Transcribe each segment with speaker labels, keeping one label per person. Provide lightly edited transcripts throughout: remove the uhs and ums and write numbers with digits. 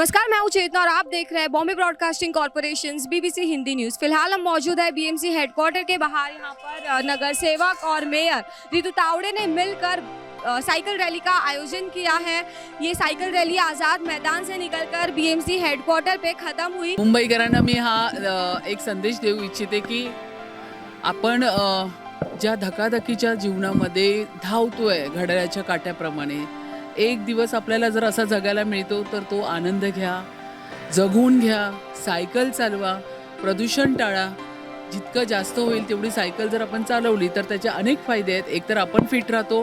Speaker 1: नमस्कार, मैं हूं चेतना और आप देख रहे हैं Bombay broadcasting corporation BBC Hindi news. फिलहाल हम मौजूद है बीएमसी हेडक्वार्टर के बाहर। यहाँ पर नगर सेवक और मेयर रितु तावड़े ने मिलकर साइकिल रैली का आयोजन किया है। ये साइकिल रैली आझाद मैदान से निकलकर बीएमसी हेडक्वार्टर पे खत्म हुई।
Speaker 2: मुंबईकरांना मी हा एक संदेश देऊ इच्छिते की आपण ज्या धकाधकीच्या जीवनामध्ये धावतोय घड्याळाच्या काट्याप्रमाणे, एक दिवस आपल्याला जर असा जगायला मिळतो तर तो आनंद घ्या, जगून घ्या, सायकल चालवा, प्रदूषण टाळा। जितकं जास्त होईल तेवढी सायकल जर आपण चालवली तर त्याचे अनेक फायदे आहेत। एक तर आपण फिट राहतो,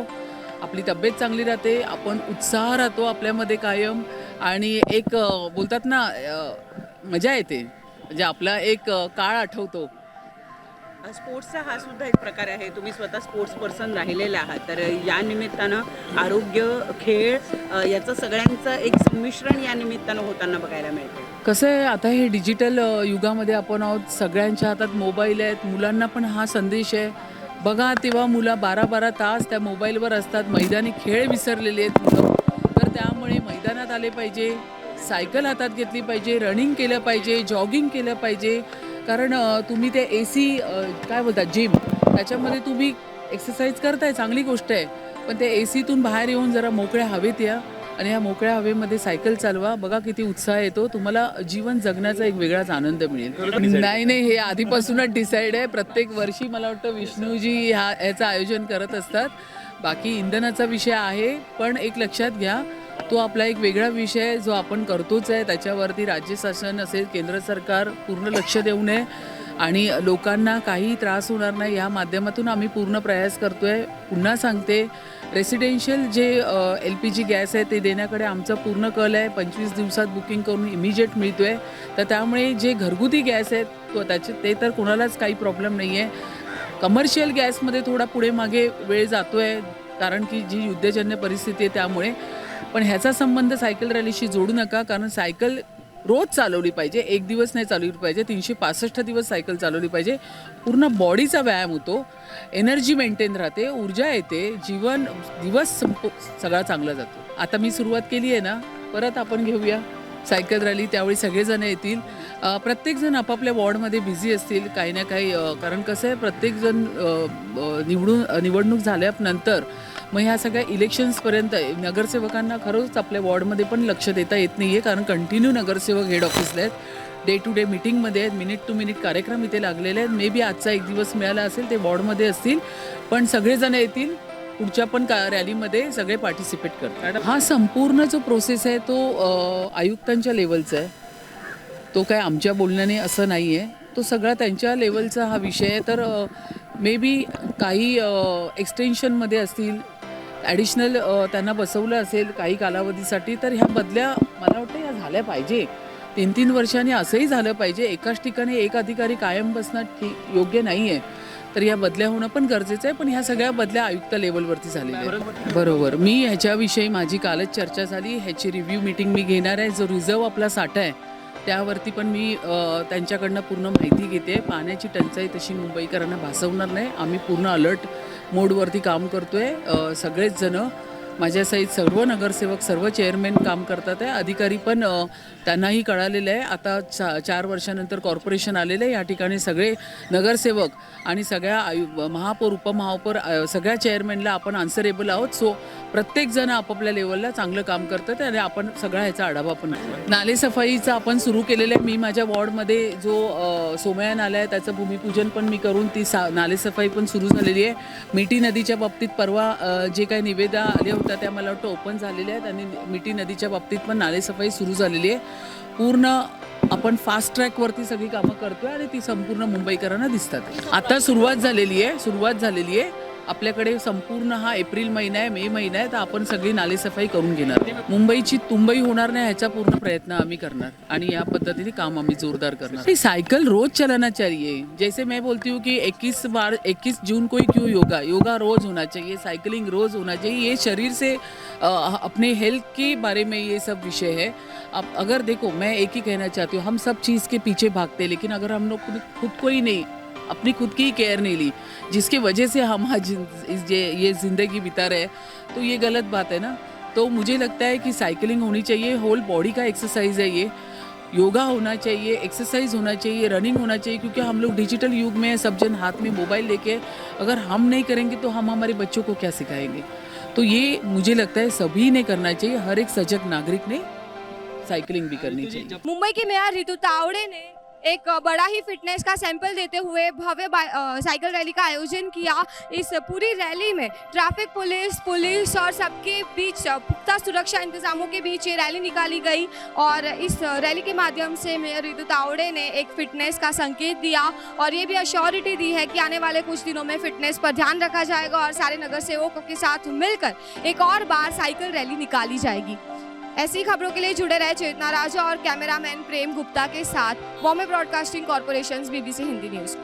Speaker 2: आपली तब्येत चांगली राहते, आपण उत्साह राहतो आपल्यामध्ये कायम, आणि एक बोलतात ना मजा येते, म्हणजे आपला एक काळ आठवतो।
Speaker 3: स्पोर्ट्सचा हा सुद्धा एक प्रकार आहे। तुम्ही स्वतः स्पोर्ट्स पर्सन राहिलेला आहात, तर या निमित्तानं आरोग्य, खेळ याचं सगळ्यांचं एक संमिश्रण या निमित्तानं होताना बघायला मिळते।
Speaker 2: कसं आहे, आता हे डिजिटल युगामध्ये आपण आहोत, सगळ्यांच्या हातात मोबाईल आहेत, मुलांना पण हा संदेश आहे। बघा तेव्हा मुलं 12-12 तास त्या मोबाईलवर असतात, मैदानी खेळ विसरलेले आहेत मुलं। तर त्यामुळे मैदानात आले पाहिजे, सायकल हातात घेतली पाहिजे, रनिंग केलं पाहिजे, जॉगिंग केलं पाहिजे। कारण तुम्ही ते AC काय बोलतात जिम, त्याच्यामध्ये तुम्ही एक्सरसाइज करताय, चांगली गोष्ट आहे, पण ते ACतून बाहेर येऊन जरा मोकळ्या हवेत या आणि या मोकळ्या हवेमध्ये सायकल चालवा। बघा किती उत्साह येतो, तुम्हाला जीवन जगण्याचा एक वेगळाच आनंद मिळेल। नाही, हे आधीपासूनच डिसाईड आहे। प्रत्येक वर्षी मला वाटतं विष्णूजी याचं आयोजन करत असतात। बाकी इंधनाचा विषय आहे, पण एक लक्षात घ्या, तो आपला एक वेगळा विषय जो आपण करतोच आहे, त्याच्यावरती राज्य शासन असेल, केंद्र सरकार पूर्ण लक्ष देऊ नये आणि लोकांना काही त्रास होणार नाही या माध्यमातून आम्ही पूर्ण प्रयास करतोय। पुन्हा सांगते, रेसिडेन्शियल जे LPG गॅस आहे ते देण्याकडे आमचा पूर्ण कल आहे। 25 दिवसात बुकिंग करून इमिजिएट मिळतोय, तर त्यामुळे जे घरगुती गॅस आहेत ते तर कोणालाच काही प्रॉब्लेम नाही आहे। कमर्शियल गॅसमध्ये थोडा पुढे मागे वेळ जातोय, कारण की जी युद्धजन्य परिस्थिती आहे त्यामुळे। पण ह्याचा संबंध सायकल रॅलीशी जोडू नका, कारण सायकल रोज चालवली पाहिजे, एक दिवस नाही चालवली पाहिजे, 365 दिवस सायकल चालवली पाहिजे। पूर्ण बॉडीचा व्यायाम होतो, एनर्जी मेंटेन राहते, ऊर्जा येते, जीवन दिवस सगळा चांगला जातो। आता मी सुरुवात केली आहे ना, परत आपण घेऊया सायकल रॅली, त्यावेळी सगळेजण येतील। प्रत्येकजण आपापल्या वॉर्डमध्ये बिझी असतील काही ना काही, कारण कसं आहे, प्रत्येकजण निवडणूक झाल्यानंतर मग ह्या सगळ्या इलेक्शन्सपर्यंत नगरसेवकांना खरंच आपल्या वॉर्डमध्ये पण लक्ष देता येत नाही आहे, कारण कंटिन्यू नगरसेवक हेड ऑफिसला आहेत, डे टू डे मीटिंगमध्ये आहेत, मिनिट टू मिनिट कार्यक्रम इथे लागलेले आहेत। मे बी आजचा एक दिवस मिळाला असेल, ते वॉर्डमध्ये असतील, पण सगळेजण येतील पुढच्या पण रॅलीमध्ये, सगळे पार्टिसिपेट करतात। हा संपूर्ण जो प्रोसेस आहे तो आयुक्तांच्या लेवलचा आहे, तो काय आमच्या बोलण्याने असं नाही आहे, तो सगळा त्यांच्या लेवलचा हा विषय आहे। तर मे बी काही एक्सटेन्शनमध्ये असतील, ॲडिशनल त्यांना बसवलं असेल काही कालावधीसाठी, तर ह्या बदल्या मला वाटतं या झाल्या पाहिजे। 3-3 वर्षांनी असंही झालं पाहिजे, एकाच ठिकाणी एक अधिकारी कायम बसणं योग्य नाही आहे, तर या बदल्या होणं पण गरजेचं आहे। पण ह्या सगळ्या बदल्या आयुक्त लेवलवरती झालेल्या आहेत। बरोबर, मी ह्याच्याविषयी माझी कालच चर्चा झाली, ह्याची रिव्ह्यू मीटिंग मी घेणार आहे। जो रिझर्व आपला साठा आहे त्यावरती पण मी त्यांच्याकडनं पूर्ण माहिती घेते। पाण्याची टंचाई तशी मुंबईकरांना भासवणार नाही, आम्ही पूर्ण अलर्ट मोडवरती काम करतोय। सगळेच जण माझ्यासहित सर्व नगरसेवक, सर्व चेअरमॅन काम करतात आहे, अधिकारी पण त्यांनाही कळालेलं आहे। आता 4 वर्षानंतर कॉर्पोरेशन आलेलं आहे, या ठिकाणी सगळे नगरसेवक आणि सगळ्या महापौर, उपमहापौर, सगळ्या चेअरमॅनला आपण आन्सरेबल आहोत। सो प्रत्येकजण आपापल्या लेवलला चांगलं काम करतात आणि आपण सगळा ह्याचा आढावा पण नालेसफाईचा आपण सुरू केलेलं आहे। मी माझ्या वॉर्डमध्ये जो सोमया नाला आहे त्याचं भूमिपूजन पण मी करून ती नालेसफाई पण सुरू झालेली आहे। मिठी नदीच्या बाबतीत परवा जे काही निवेदन आले होत्या त्या मला वाटतं ओपन झालेल्या आहेत, आणि मिठी नदीच्या बाबतीत पण नालेसफाई सुरू झालेली आहे। पूर्ण आपण फास्ट ट्रॅकवरती सगळी कामं करतोय आणि ती संपूर्ण मुंबईकरांना दिसतात। आता सुरुवात झालेली आहे आपल्याकडे। संपूर्ण हा एप्रिल महिना आहे, मे महिना आहे, तर आपण सगळी नालेसफाई करून घेणार। मुंबईची तुंबई होणार नाही ह्याचा पूर्ण प्रयत्न आम्ही करणार आणि या पद्धतीने काम आम्ही जोरदार करणार। साइकिल रोज चलाना चाहिए, जैसे मैं बोलती हूँ कि 21 जून को ही क्यों योगा रोज होना चाहिए, साइकिलिंग रोज होना चाहिए। ये शरीर से अपने हेल्थ के बारे में ये सब विषय है। अब अगर देखो, मैं एक ही कहना चाहती हूँ, हम सब चीज़ के पीछे भागते हैं, लेकिन अगर हम लोग खुद को ही नहीं, अपनी खुद की केयर नहीं ली, जिसकी वजह से हम आज ये ज़िंदगी बिता रहे हैं, तो ये गलत बात है ना। तो मुझे लगता है कि साइकिलिंग होनी चाहिए, होल बॉडी का एक्सरसाइज है ये, योगा होना चाहिए, एक्सरसाइज होना चाहिए, रनिंग होना चाहिए, क्योंकि हम लोग डिजिटल युग में सब जन हाथ में मोबाइल लेके अगर हम नहीं करेंगे तो हम हमारे बच्चों को क्या सिखाएंगे। तो ये मुझे लगता है सभी ने करना चाहिए, हर एक सजग नागरिक ने साइकिलिंग भी करनी चाहिए।
Speaker 1: मुंबई की मेयर रितु तावड़े ने एक बड़ा ही फिटनेस का सैंपल देते हुए भव्य साइकिल रैली का आयोजन किया। इस पूरी रैली में ट्रैफिक पुलिस और सबके बीच पुख्ता सुरक्षा इंतजामों के बीच ये रैली निकाली गई और इस रैली के माध्यम से मेयर रितु तावड़े ने एक फिटनेस का संकेत दिया और ये भी अश्योरिटी दी है कि आने वाले कुछ दिनों में फिटनेस पर ध्यान रखा जाएगा और सारे नगर सेवकों के साथ मिलकर एक और बार साइकिल रैली निकाली जाएगी। ऐसी खबरों के लिए जुड़े रहे चेतना राजा और कैमरामैन प्रेम गुप्ता के साथ Bombay broadcasting corporation BBC Hindi news.